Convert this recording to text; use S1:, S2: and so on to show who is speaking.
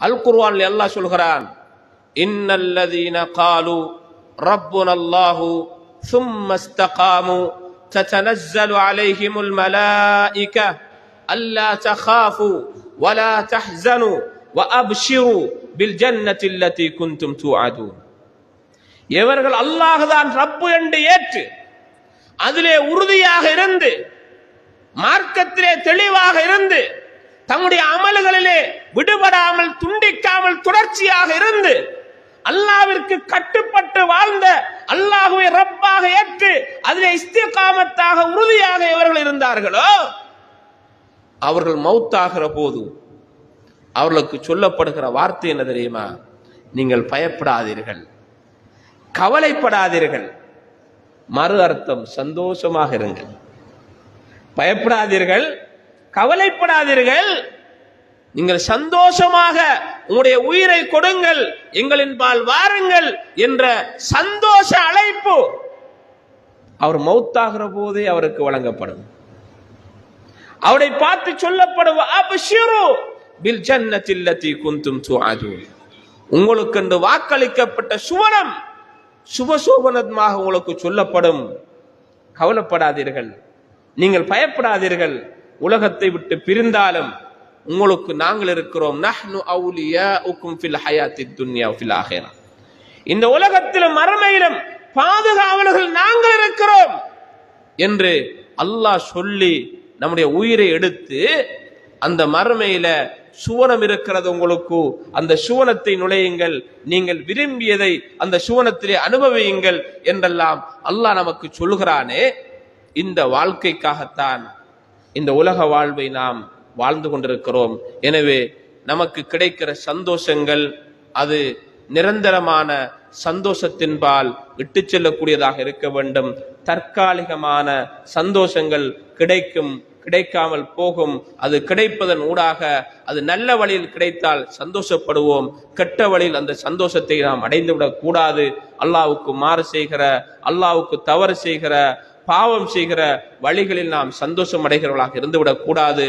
S1: அல் குர்ஆன்ல அல்லாஹ் சொல்கிறான், இன்னல்லதீன காலு ரப்புனல்லாஹு ثم استقاموا تتنزل عليهم الملائكة ألا تخافوا ولا تحزنوا وأبشروا بالجنة التي كنتم توعدون. இவர்கள் அல்லாஹ் தான் ரப்பு என்று ஏற்று அதிலே உறுதியாக இருந்து மார்க்கத்திலே தெளிவாக இருந்து தங்களுடைய அமல்களிலே விடுபடாமல் துண்டிக்காமல் தொடர்ச்சியாக இருந்து அல்லாஹ்விற்கு கட்டுப்பட்டு வாழ்ந்த அல்லாஹ்வை ரப்பாக ஏற்று அதிலே இஸ்திகாமத்தாக உறுதியாக இவர்கள் இருந்தார்களோ அவர்கள் மௌத்தாகிற போது அவர்களுக்கு சொல்லப்படுகிற வார்த்தை என்ன தெரியுமா? நீங்கள் பயப்படாதீர்கள், கவலைப்படாதீர்கள். மறு அர்த்தம் சந்தோஷமாக இருங்கள். பயப்படாதீர்கள், கவலைப்படாதீர்கள், நீங்கள் சந்தோஷமாக உங்களுடைய உயிரை கொடுங்கள், எங்களின் பால் வாருங்கள் என்ற சந்தோஷ அழைப்பு அவர் மௌத்தாகிற போதே அவருக்கு வழங்கப்படும். அவரை பார்த்து சொல்லப்படும், அப்ஷிரு பில் ஜன்னத்தி அல்லதி குன்தும் துஅதூன், உங்களுக்கு என்று வாக்களிக்கப்பட்ட சுவனம் சுபசோபனமாக உங்களுக்கு சொல்லப்படும். கவலைப்படாதீர்கள், நீங்கள் பயப்படாதீர்கள். உலகத்தை விட்டு பிரிந்தாலும் உங்களுக்கு நாங்கள் இருக்கிறோம். நஹ்னு அவுலியாஉக்கும் ஃபில் ஹயாத்தித் துன்யா ஃபில் ஆகிரா, இந்த உலகத்திலும் மறுமையிலும் பாதுகாவலர்கள் நாங்கள் இருக்கிறோம் என்று அல்லாஹ் சொல்லி நம்முடைய உயிரை எடுத்து அந்த மறுமையில சுவனம் இருக்கிறது உங்களுக்கு, அந்த சுவனத்தை நுழையுங்கள், நீங்கள் விரும்பியதை அந்த சுவனத்திலே அனுபவியுங்கள் என்றெல்லாம் அல்லாஹ் நமக்கு சொல்கிறானே. இந்த வாழ்க்கைக்காகத்தான் இந்த உலக வாழ்வை நாம் வாழ்ந்து கொண்டிருக்கிறோம். எனவே நமக்கு கிடைக்கிற சந்தோஷங்கள் அது நிரந்தரமான சந்தோஷத்தின்பால் விட்டு செல்லக்கூடியதாக இருக்க வேண்டும். தற்காலிகமான சந்தோஷங்கள் கிடைக்கும், கிடைக்காமல் போகும். அது கிடைப்பதன் ஊடாக அது நல்ல வழியில் கிடைத்தால் சந்தோஷப்படுவோம், கெட்ட வழியில் அந்த சந்தோஷத்தை நாம் அடைந்துவிடக் கூடாது. அல்லாஹ்வுக்கு மாறு செய்கிற, அல்லாஹ்வுக்கு தவறு செய்கிற, பாவம் செய்கிற வழிகளில் நாம் சந்தோஷம் அடைகிறவர்களாக இருந்துவிடக் கூடாது.